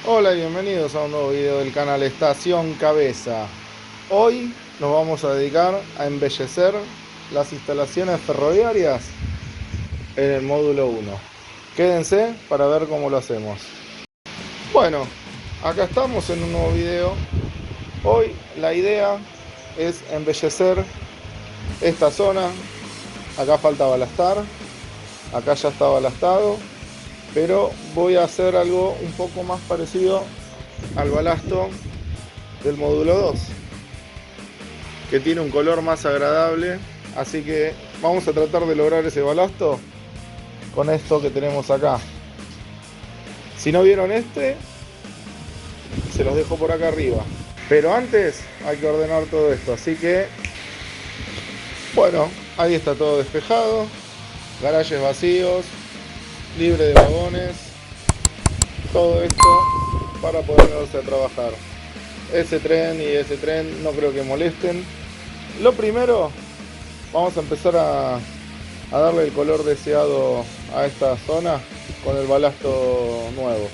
Hola y bienvenidos a un nuevo video del canal Estación Cabeza. Hoy nos vamos a dedicar a embellecer las instalaciones ferroviarias en el módulo 1. Quédense para ver cómo lo hacemos. Bueno, acá estamos en un nuevo video. Hoy la idea es embellecer esta zona. Acá falta balastar, acá ya está balastado, pero voy a hacer algo un poco más parecido al balasto del módulo 2, que tiene un color más agradable, así que vamos a tratar de lograr ese balasto con esto que tenemos acá. Si no vieron este, se los dejo por acá arriba, pero antes hay que ordenar todo esto, así que bueno, ahí está todo despejado, garajes vacíos, libre de vagones, todo esto para podernos a trabajar. Ese tren y ese tren no creo que molesten. Lo primero, vamos a empezar a darle el color deseado a esta zona con el balasto nuevo.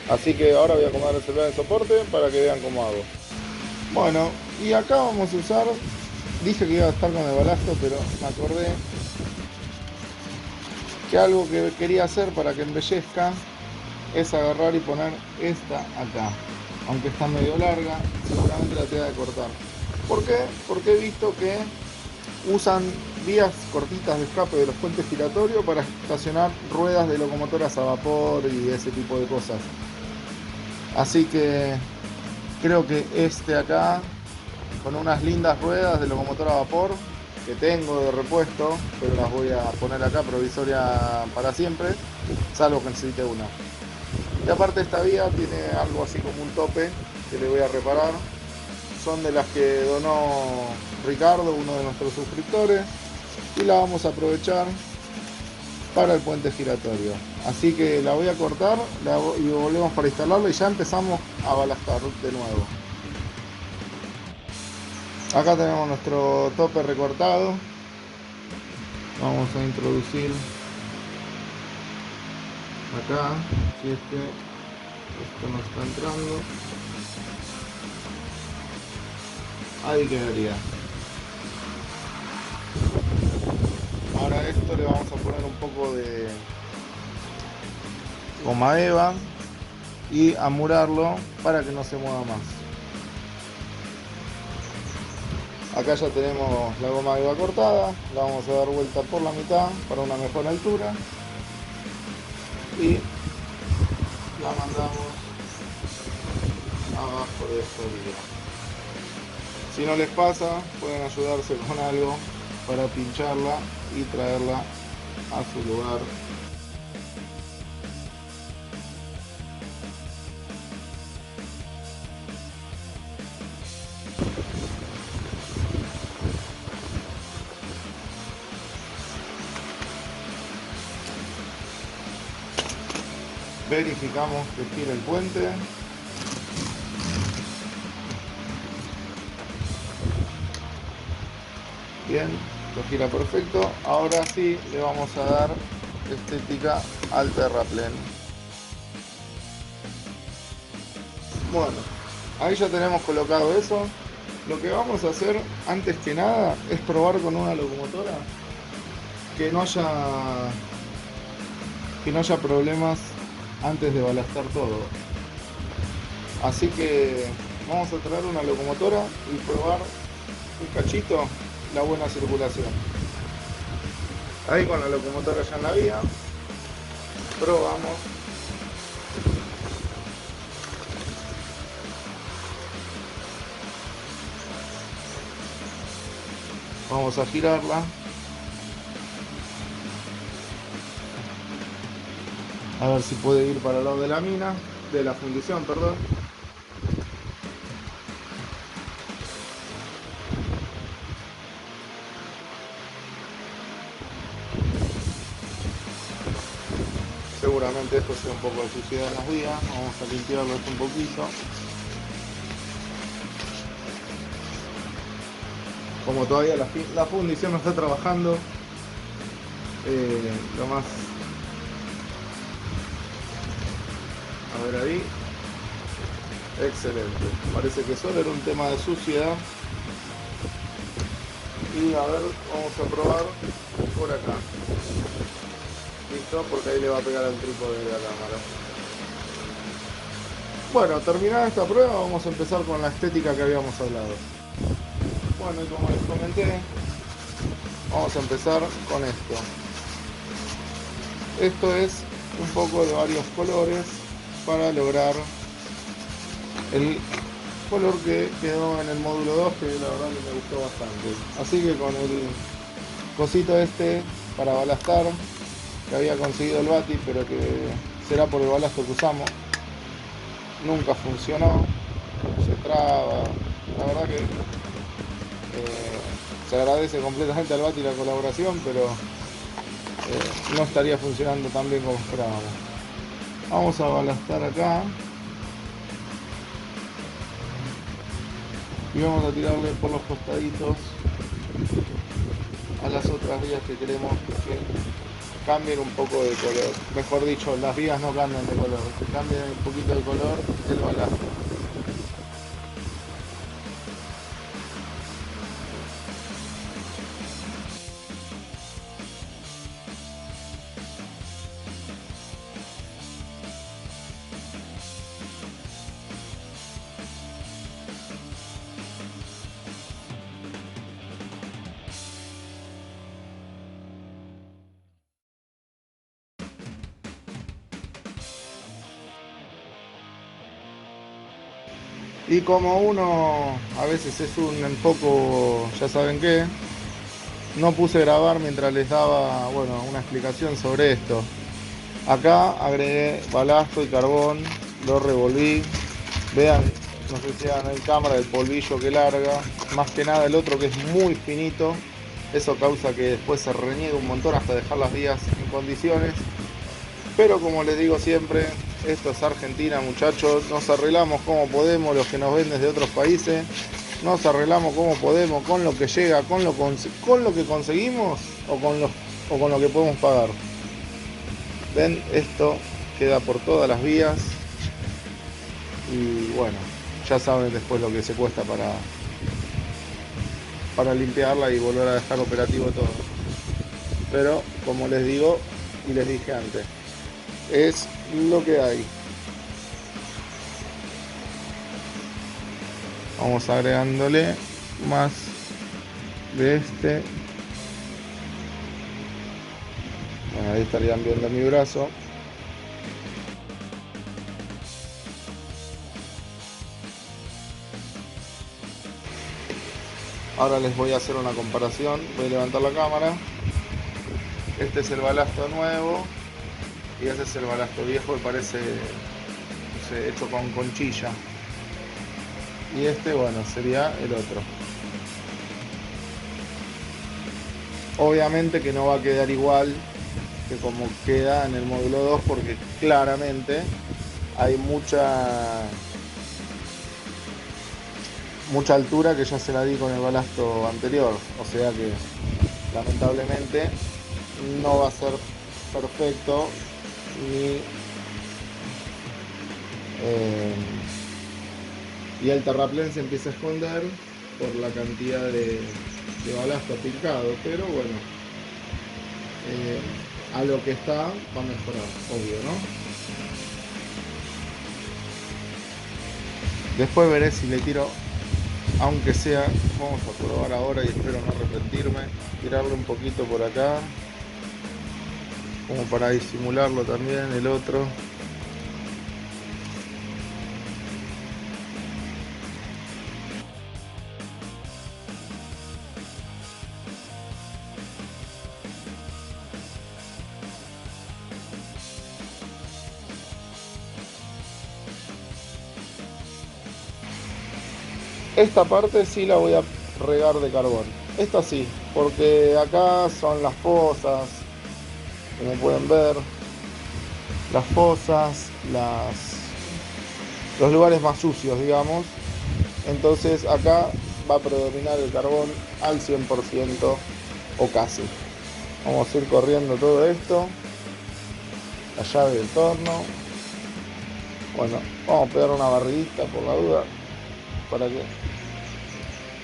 Así que ahora voy a acomodar el celular de soporte para que vean cómo hago. Bueno, y acá vamos a usar, dije que iba a estar con el balasto, pero me acordé que algo que quería hacer para que embellezca es agarrar y poner esta acá. Aunque está medio larga, seguramente la tenga que cortar. ¿Por qué? Porque he visto que usan vías cortitas de escape de los puentes giratorios para estacionar ruedas de locomotoras a vapor y ese tipo de cosas. Así que creo que este acá, con unas lindas ruedas de locomotora a vapor que tengo de repuesto, pero las voy a poner acá provisoria para siempre, salvo que necesite una. Y aparte esta vía tiene algo así como un tope que le voy a reparar. Son de las que donó Ricardo, uno de nuestros suscriptores, y la vamos a aprovechar para el puente giratorio. Así que la voy a cortar y volvemos para instalarla y ya empezamos a balastar de nuevo. Acá tenemos nuestro tope recortado. Vamos a introducir acá, si es que esto no está entrando. Ahí quedaría. Ahora a esto le vamos a poner un poco de goma eva y amurarlo para que no se mueva más. Acá ya tenemos la goma eva cortada, la vamos a dar vuelta por la mitad para una mejor altura y la mandamos abajo de esta vía. Si no les pasa, pueden ayudarse con algo para pincharla y traerla a su lugar. Verificamos que gira el puente. Bien, lo gira perfecto. Ahora sí le vamos a dar estética al terraplén. Bueno, ahí ya tenemos colocado eso. Lo que vamos a hacer antes que nada es probar con una locomotora que no haya problemas antes de balastar todo. Así que vamos a traer una locomotora y probar un cachito la buena circulación. Ahí con la locomotora ya en la vía, probamos. Vamos a girarla. A ver si puede ir para el lado de la mina, de la fundición, perdón. Seguramente esto sea un poco de suciedad en las vías. Vamos a limpiarlo esto un poquito. Como todavía la fundición no está trabajando, lo más... A ver ahí. Excelente. Parece que solo era un tema de suciedad. Y a ver, vamos a probar por acá. Listo, porque ahí le va a pegar al trípode de la cámara. Bueno, terminada esta prueba, vamos a empezar con la estética que habíamos hablado. Bueno, y como les comenté, vamos a empezar con esto. Esto es un poco de varios colores para lograr el color que quedó en el módulo 2, que la verdad que me gustó bastante. Así que con el cosito este para balastar, que había conseguido el Bati, pero que será por el balasto que usamos, nunca funcionó, se traba. La verdad que se agradece completamente al Bati la colaboración, pero no estaría funcionando tan bien como esperábamos. Vamos a balastar acá y vamos a tirarle por los costaditos a las otras vías que queremos que cambien un poco de color. Mejor dicho, las vías no cambian de color, que cambien un poquito de color el balasto. Y como uno a veces es un poco, ya saben qué, no puse a grabar mientras les daba, bueno, una explicación sobre esto. Acá agregué balasto y carbón, lo revolví. Vean, no sé si dan en cámara el polvillo que larga. Más que nada el otro que es muy finito. Eso causa que después se reniegue un montón hasta dejar las vías en condiciones. Pero como les digo siempre, esto es Argentina, muchachos. Nos arreglamos como podemos, los que nos ven desde otros países. Nos arreglamos como podemos, con lo que llega, con lo que conseguimos o con lo que podemos pagar. Ven, esto queda por todas las vías. Y bueno, ya saben después lo que se cuesta para limpiarla y volver a dejar operativo todo. Pero como les digo y les dije antes, es lo que hay. Vamos agregándole más de este. Bueno, ahí estarían viendo mi brazo. Ahora les voy a hacer una comparación. Voy a levantar la cámara. Este es el balasto nuevo y ese es el balasto viejo que parece, no sé, hecho con conchilla. Y este, bueno, sería el otro. Obviamente que no va a quedar igual que como queda en el módulo 2, porque claramente hay mucha altura que ya se la di con el balasto anterior, o sea que lamentablemente no va a ser perfecto y el terraplén se empieza a esconder por la cantidad de balasto aplicado, pero bueno, a lo que está va a mejorar, obvio, ¿no? Después veré si le tiro, aunque sea, vamos a probar ahora y espero no arrepentirme, tirarle un poquito por acá, como para disimularlo también el otro. Esta parte sí la voy a regar de carbón. Esta sí, porque acá son las fosas, como pueden ver, las fosas, los lugares más sucios, digamos. Entonces acá va a predominar el carbón al 100% o casi. Vamos a ir corriendo todo esto, la llave del torno. Bueno, vamos a pegar una barridita por la duda. Para que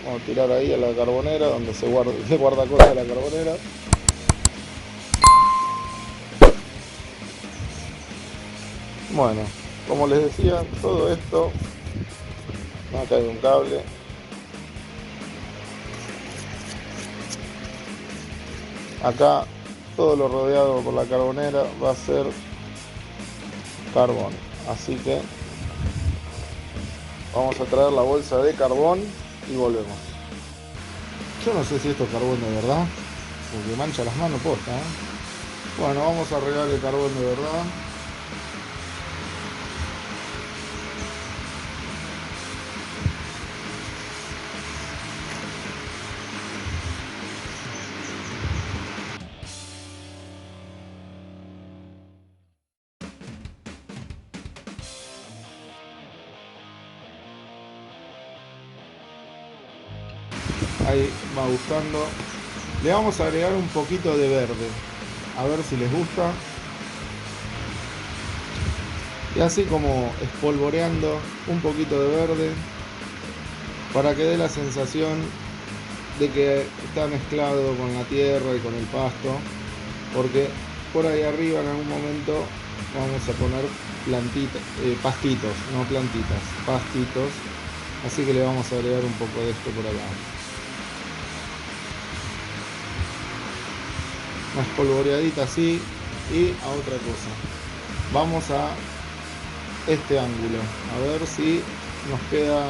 vamos a tirar ahí a la carbonera, donde se guarda cosas de la carbonera. Bueno, como les decía, todo esto, acá hay un cable. Acá todo lo rodeado por la carbonera va a ser carbón. Así que vamos a traer la bolsa de carbón y volvemos. Yo no sé si esto es carbón de verdad, porque mancha las manos posta, ¿eh? Bueno, vamos a arreglar el carbón de verdad. Ahí va buscando. Le vamos a agregar un poquito de verde, a ver si les gusta. Y así como espolvoreando un poquito de verde, para que dé la sensación de que está mezclado con la tierra y con el pasto, porque por ahí arriba en algún momento vamos a poner plantitas, pastitos, no plantitas, pastitos, así que le vamos a agregar un poco de esto por acá. Una espolvoreadita así. Y a otra cosa, vamos a este ángulo, a ver si nos queda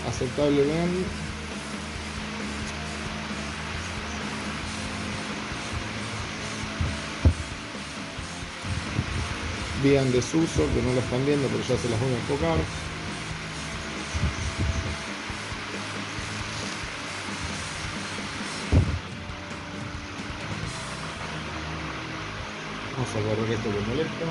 aceptable bien. Bien desuso, que no lo están viendo, pero ya se las voy a enfocar. Vamos a agarrar esto que molesta.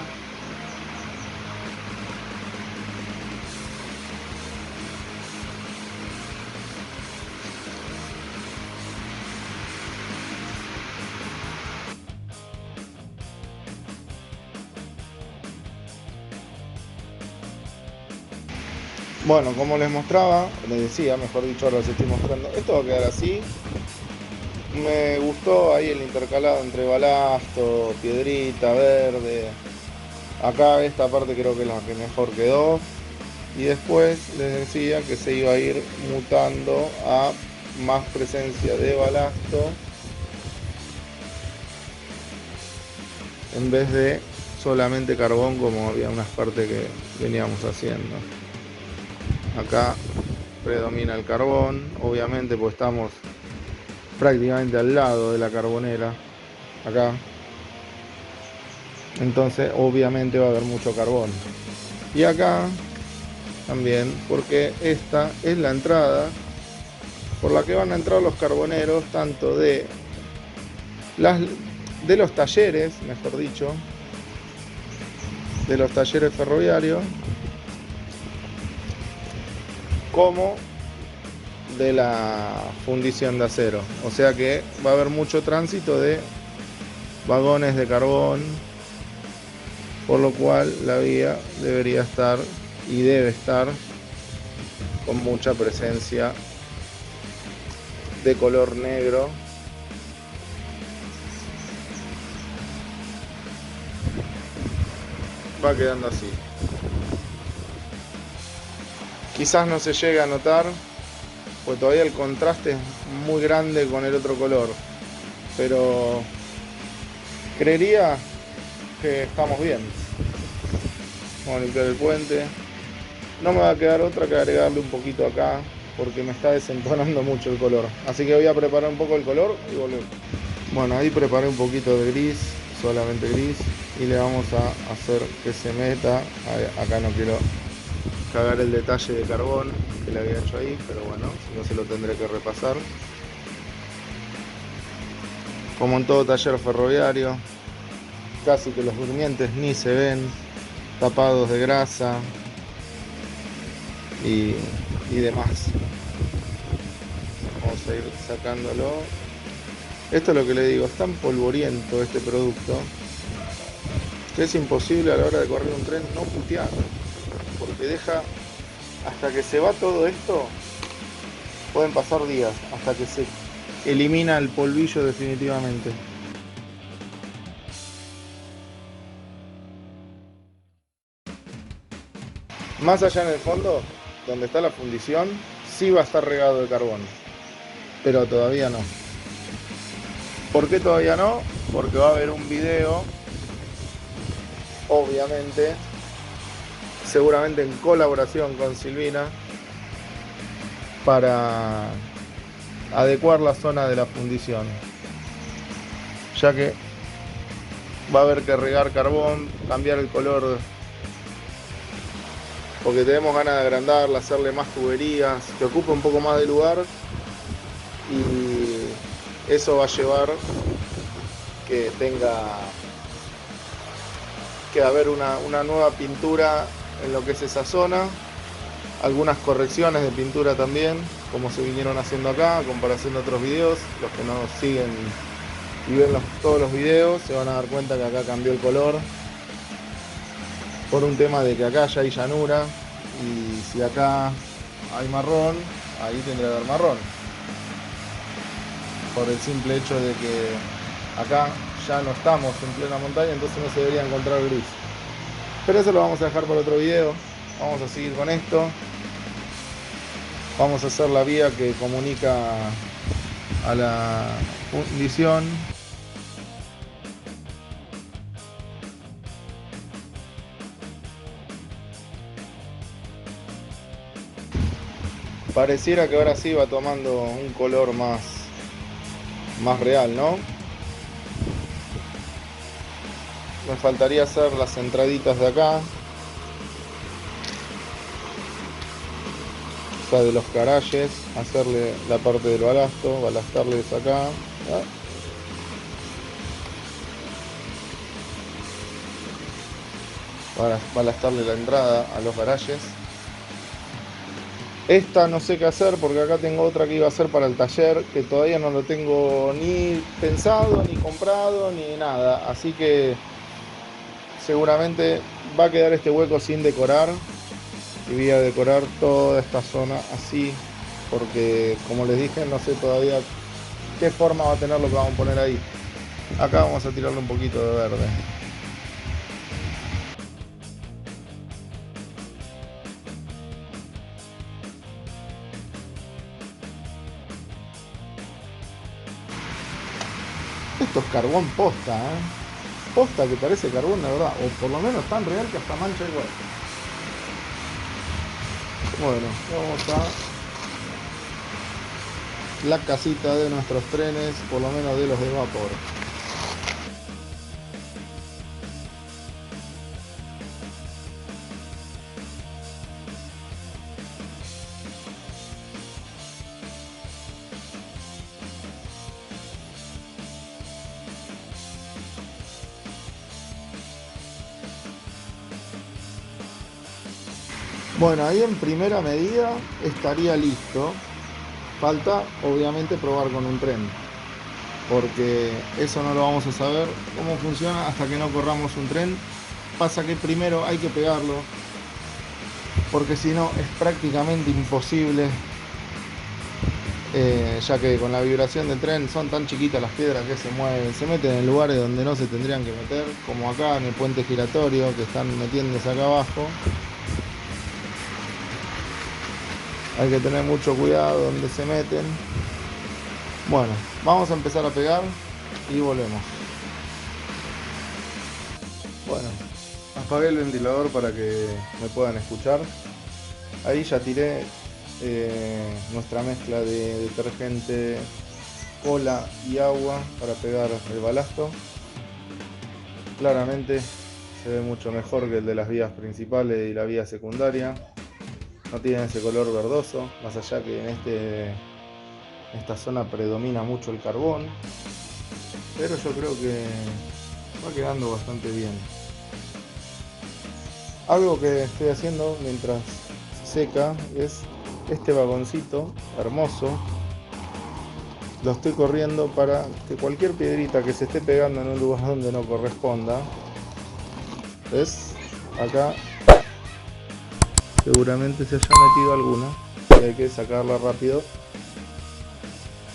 Bueno, como les mostraba, les decía, mejor dicho, ahora les estoy mostrando, esto va a quedar así. Me gustó ahí el intercalado entre balasto, piedrita, verde. Acá esta parte creo que es la que mejor quedó. Y después les decía que se iba a ir mutando a más presencia de balasto en vez de solamente carbón, como había unas partes que veníamos haciendo. Acá predomina el carbón, obviamente, pues estamos prácticamente al lado de la carbonera, acá. Entonces, obviamente va a haber mucho carbón. Y acá también, porque esta es la entrada por la que van a entrar los carboneros, tanto de los talleres, mejor dicho, de los talleres ferroviarios, como de la fundición de acero. O sea que va a haber mucho tránsito de vagones de carbón, por lo cual la vía debería estar y debe estar con mucha presencia de color negro. Va quedando así. Quizás no se llegue a notar, pues todavía el contraste es muy grande con el otro color, pero creería que estamos bien. Vamos a limpiar el puente. No me va a quedar otra que agregarle un poquito acá, porque me está desentonando mucho el color. Así que voy a preparar un poco el color y volvemos. Bueno, ahí preparé un poquito de gris, solamente gris, y le vamos a hacer que se meta. Acá no quiero cagar el detalle de carbón que le había hecho ahí, pero bueno, si no se lo tendré que repasar. Como en todo taller ferroviario, casi que los durmientes ni se ven, tapados de grasa y demás. Vamos a ir sacándolo. Esto es lo que le digo, es tan polvoriento este producto que es imposible a la hora de correr un tren no putear. porque deja, hasta que se va todo esto, pueden pasar días, hasta que se elimina el polvillo definitivamente. Más allá en el fondo, donde está la fundición, sí va a estar regado de carbón, pero todavía no. ¿Por qué todavía no? Porque va a haber un video, obviamente, seguramente en colaboración con Silvina, para adecuar la zona de la fundición, ya que va a haber que regar carbón, cambiar el color, porque tenemos ganas de agrandarla, hacerle más tuberías, que ocupe un poco más de lugar, y eso va a llevar que tenga que haber una nueva pintura en lo que es esa zona, algunas correcciones de pintura también, como se vinieron haciendo acá, a comparación de otros videos. Los que nos siguen y ven todos los videos se van a dar cuenta que acá cambió el color por un tema de que acá ya hay llanura, y si acá hay marrón, ahí tendría que haber marrón, por el simple hecho de que acá ya no estamos en plena montaña, entonces no se debería encontrar gris. Pero eso lo vamos a dejar para otro video. Vamos a seguir con esto. Vamos a hacer la vía que comunica a la fundición. Pareciera que ahora sí va tomando un color más real, ¿no? Me faltaría hacer las entraditas de acá, o sea, de los caralles, hacerle la parte del balasto, balastarles acá, ¿eh? Para balastarle la entrada a los garajes. Esta no sé qué hacer, porque acá tengo otra que iba a hacer para el taller, que todavía no lo tengo ni pensado, ni comprado, ni nada. Así que seguramente va a quedar este hueco sin decorar, y voy a decorar toda esta zona así, porque como les dije, no sé todavía qué forma va a tener lo que vamos a poner ahí. Acá vamos a tirarle un poquito de verde. Esto es carbón posta, ¿eh? Posta que parece carbón de verdad, o por lo menos tan real que hasta mancha igual. Bueno, vamos a la casita de nuestros trenes, por lo menos de los de vapor. Bueno, ahí en primera medida estaría listo. Falta obviamente probar con un tren, porque eso no lo vamos a saber cómo funciona hasta que no corramos un tren. Pasa que primero hay que pegarlo, porque si no es prácticamente imposible, ya que con la vibración del tren son tan chiquitas las piedras que se mueven, se meten en lugares donde no se tendrían que meter, como acá en el puente giratorio que están metiéndose acá abajo. Hay que tener mucho cuidado donde se meten. Bueno, vamos a empezar a pegar y volvemos. Bueno, apagué el ventilador para que me puedan escuchar. Ahí ya tiré nuestra mezcla de detergente, cola y agua para pegar el balasto. Claramente se ve mucho mejor que el de las vías principales y la vía secundaria. No tiene ese color verdoso, más allá que en esta zona predomina mucho el carbón, pero yo creo que va quedando bastante bien. Algo que estoy haciendo mientras seca es este vagoncito hermoso, lo estoy corriendo para que cualquier piedrita que se esté pegando en un lugar donde no corresponda, ¿ves? Acá seguramente se haya metido alguna y hay que sacarla rápido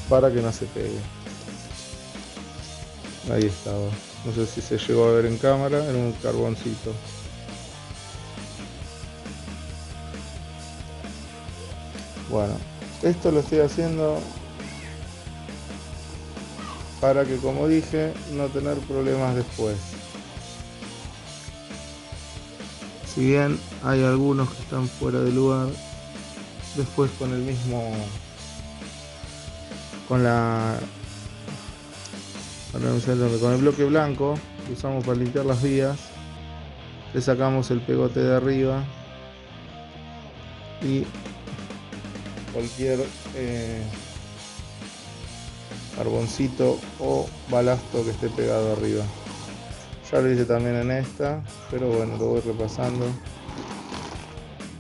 para que no se pegue. Ahí estaba, no sé si se llegó a ver en cámara, en un carboncito. Bueno, esto lo estoy haciendo para que, como dije, no tener problemas después. Si bien hay algunos que están fuera de lugar, después con el mismo, con el bloque blanco que usamos para limpiar las vías, le sacamos el pegote de arriba y cualquier carboncito o balasto que esté pegado arriba. Ya lo hice también en esta, pero bueno, lo voy repasando.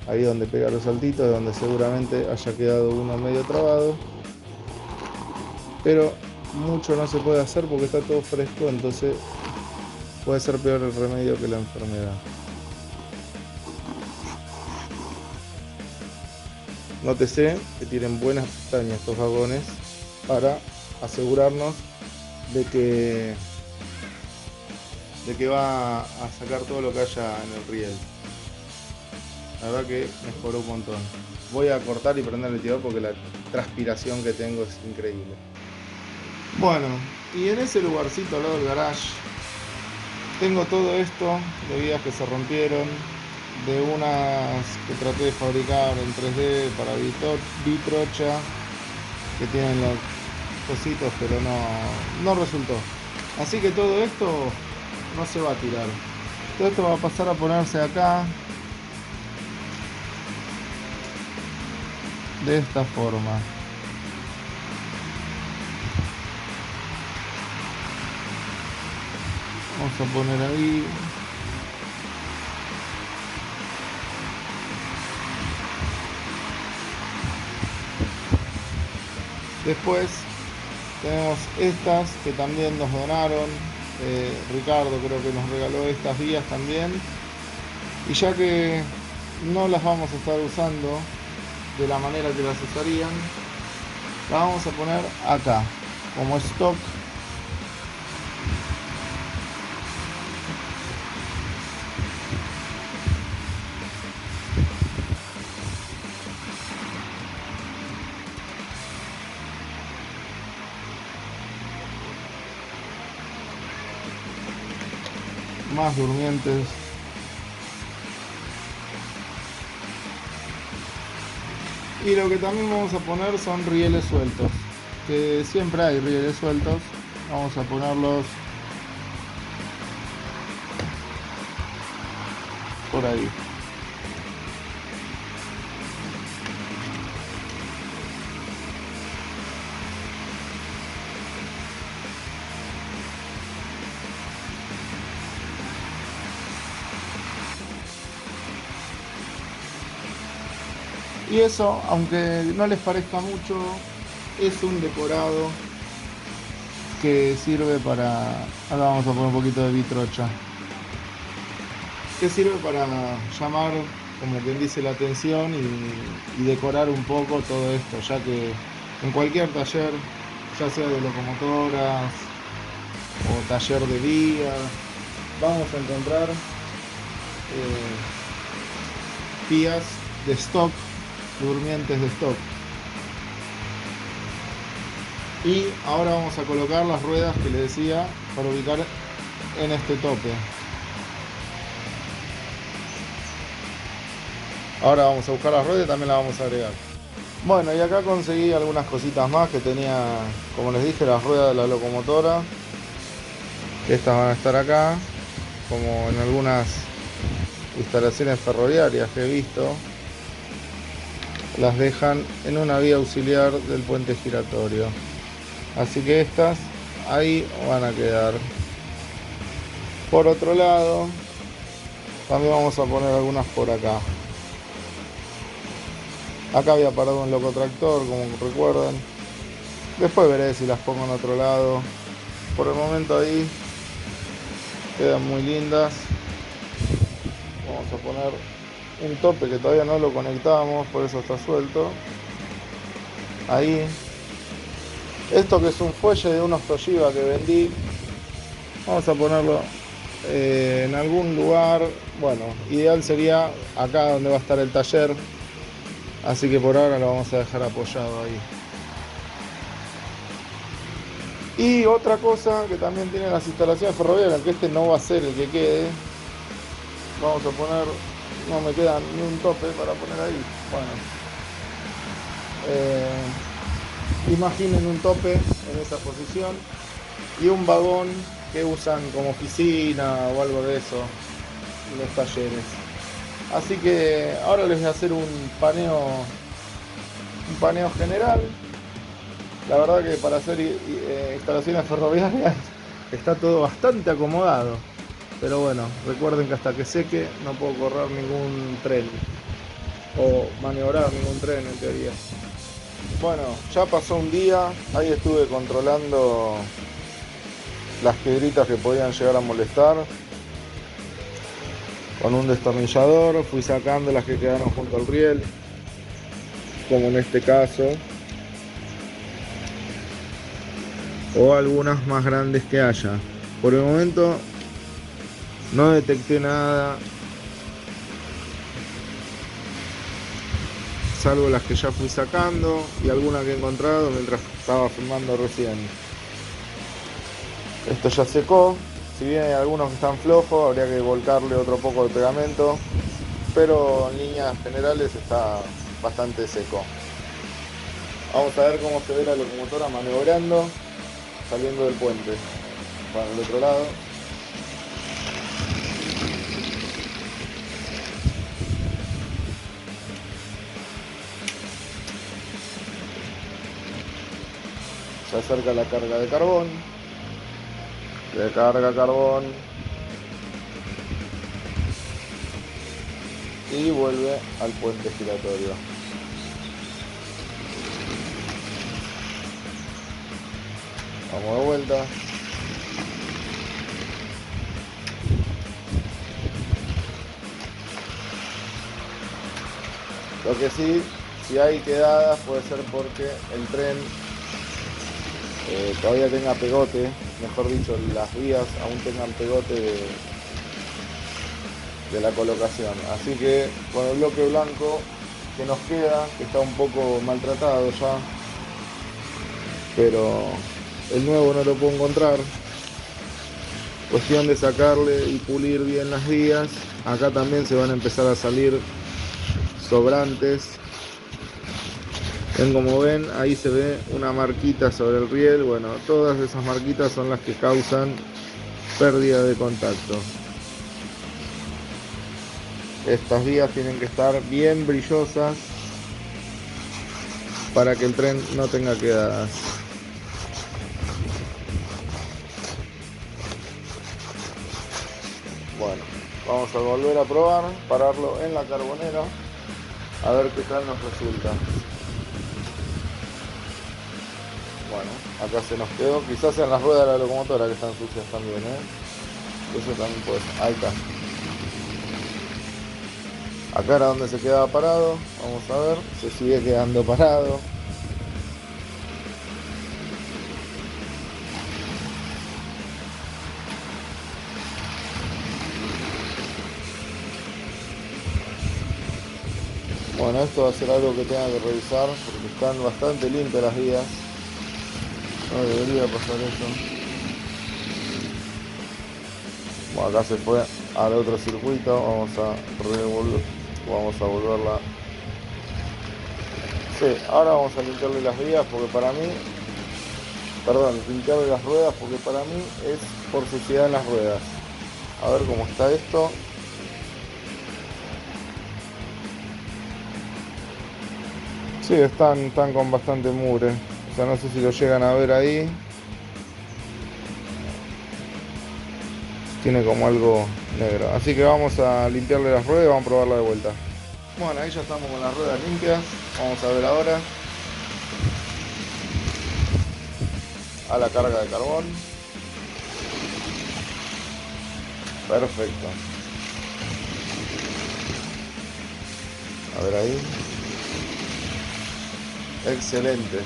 Ahí donde pega los saltitos, donde seguramente haya quedado uno medio trabado, pero mucho no se puede hacer porque está todo fresco, entonces puede ser peor el remedio que la enfermedad. Nótese que tienen buenas pestañas estos vagones para asegurarnos de que va a sacar todo lo que haya en el riel. La verdad que mejoró un montón. Voy a cortar y prender el ventilador porque la transpiración que tengo es increíble. Bueno, y en ese lugarcito al lado del garage tengo todo esto de vías que se rompieron, de unas que traté de fabricar en 3D para Vitrocha, que tienen los cositos, pero no resultó. Así que todo esto no se va a tirar. Todo esto va a pasar a ponerse acá de esta forma. Vamos a poner ahí. Después tenemos estas que también nos donaron. Ricardo creo que nos regaló estas vías también. Y ya que no las vamos a estar usando de la manera que las usarían, las vamos a poner acá como stock. Más durmientes. Y lo que también vamos a poner son rieles sueltos, que siempre hay rieles sueltos. Vamos a ponerlos por ahí. Y eso, aunque no les parezca mucho, es un decorado que sirve para... Ahora vamos a poner un poquito de vitrocha. Que sirve para llamar, como quien dice, la atención y decorar un poco todo esto, ya que en cualquier taller, ya sea de locomotoras o taller de vías, vamos a encontrar vías de stock, durmientes de stock. Y ahora vamos a colocar las ruedas que les decía para ubicar en este tope. Ahora vamos a buscar las ruedas y también las vamos a agregar. Bueno, y acá conseguí algunas cositas más que tenía, como les dije, las ruedas de la locomotora. Estas van a estar acá, como en algunas instalaciones ferroviarias que he visto. Las dejan en una vía auxiliar del puente giratorio. Así que estas ahí van a quedar. Por otro lado, también vamos a poner algunas por acá. Acá había parado un locotractor, como recuerdan. Después veré si las pongo en otro lado. Por el momento ahí quedan muy lindas. Vamos a poner un tope que todavía no lo conectamos, por eso está suelto. Ahí. Esto que es un fuelle de unos Toshiba que vendí. Vamos a ponerlo en algún lugar. Bueno, ideal sería acá donde va a estar el taller. Así que por ahora lo vamos a dejar apoyado ahí. Y otra cosa que también tienen las instalaciones ferroviarias, aunque este no va a ser el que quede. Vamos a poner, no me queda ni un tope para poner ahí. Bueno, imaginen un tope en esa posición y un vagón que usan como oficina o algo de eso en los talleres. Así que ahora les voy a hacer un paneo general. La verdad que para hacer instalaciones ferroviarias está todo bastante acomodado. Pero bueno, recuerden que hasta que seque no puedo correr ningún tren o maniobrar ningún tren en teoría. Bueno, ya pasó un día, ahí estuve controlando las piedritas que podían llegar a molestar. Con un destornillador fui sacando las que quedaron junto al riel, como en este caso, o algunas más grandes que haya. Por el momento no detecté nada, salvo las que ya fui sacando y algunas que he encontrado mientras estaba filmando recién. Esto ya secó, si bien hay algunos que están flojos, habría que volcarle otro poco de pegamento, pero en líneas generales está bastante seco. Vamos a ver cómo se ve la locomotora maniobrando, saliendo del puente para el otro lado. Se acerca la carga de carbón, recarga carbón y vuelve al puente giratorio. Vamos de vuelta. Lo que sí, si hay quedadas puede ser porque el tren todavía tenga pegote, mejor dicho, las vías aún tengan pegote de la colocación. Así que con el bloque blanco que nos queda, que está un poco maltratado ya, pero el nuevo no lo puedo encontrar. Cuestión de sacarle y pulir bien las vías. Acá también se van a empezar a salir sobrantes. Como ven, ahí se ve una marquita sobre el riel. Bueno, todas esas marquitas son las que causan pérdida de contacto. Estas vías tienen que estar bien brillosas para que el tren no tenga quedadas. Bueno, vamos a volver a probar, pararlo en la carbonera, a ver qué tal nos resulta. Bueno, acá se nos quedó, quizás en las ruedas de la locomotora que están sucias también, eso también puede ser. Ahí está. Acá era donde se quedaba parado, vamos a ver, se sigue quedando parado. Bueno, esto va a ser algo que tenga que revisar porque están bastante limpias las vías. No debería pasar eso. Bueno, acá se fue al otro circuito, vamos a volverla. Sí, ahora vamos a limpiarle las vías porque para mí, limpiarle las ruedas porque para mí es por suciedad en las ruedas. A ver cómo está esto. Sí, están con bastante mugre. O sea, no sé si lo llegan a ver ahí. Tiene como algo negro. Así que vamos a limpiarle las ruedas y vamos a probarla de vuelta. Bueno, ahí ya estamos con las ruedas limpias. Vamos a ver ahora. A la carga de carbón. Perfecto. A ver ahí. Excelente.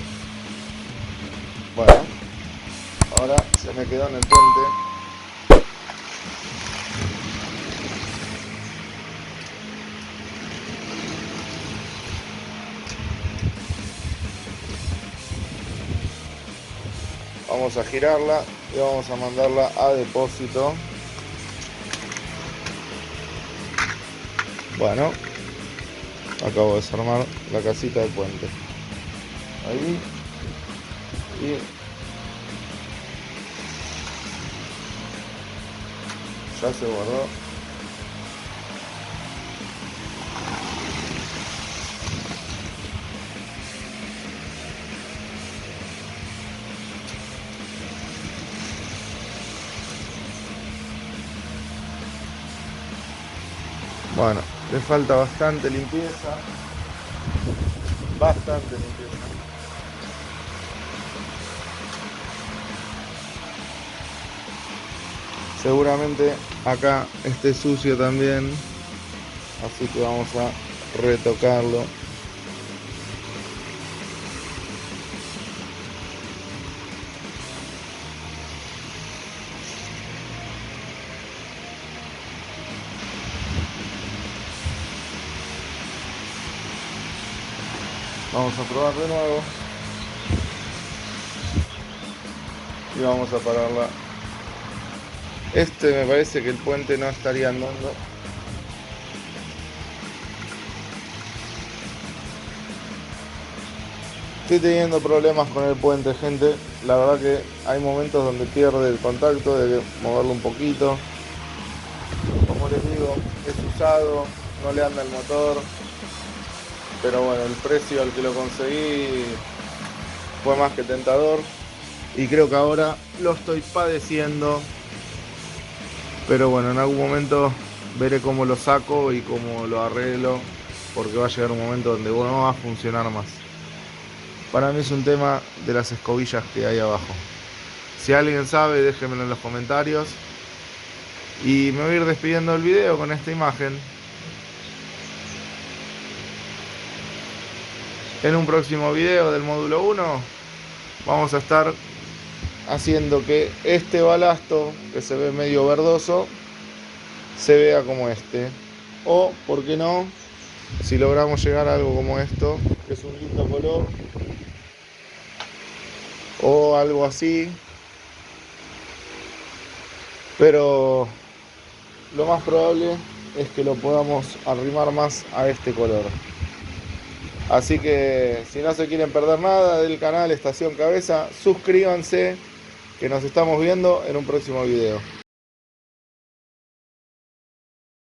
Bueno, ahora se me quedó en el puente. Vamos a girarla y vamos a mandarla a depósito. Bueno, acabo de desarmar la casita del puente. Ahí. Y ya se guardó. Bueno, le falta bastante limpieza. Bastante limpieza. Seguramente acá esté sucio también. Así que vamos a retocarlo. Vamos a probar de nuevo. Y vamos a pararla. Me parece que el puente no estaría andando. Estoy teniendo problemas con el puente, gente. La verdad que hay momentos donde pierde el contacto, de moverlo un poquito. Como les digo, es usado, no le anda el motor. Pero bueno, el precio al que lo conseguí fue más que tentador. Y creo que ahora lo estoy padeciendo. Pero bueno, en algún momento veré cómo lo saco y cómo lo arreglo. Porque va a llegar un momento donde no va a funcionar más. Para mí es un tema de las escobillas que hay abajo. Si alguien sabe, déjenmelo en los comentarios. Y me voy a ir despidiendo del video con esta imagen. En un próximo video del módulo 1 vamos a estar haciendo que este balasto, que se ve medio verdoso, se vea como este. O, ¿por qué no? Si logramos llegar a algo como esto, que es un lindo color, o algo así. Pero lo más probable es que lo podamos arrimar más a este color. Así que si no se quieren perder nada del canal Estación Cabeza, suscríbanse, que nos estamos viendo en un próximo video.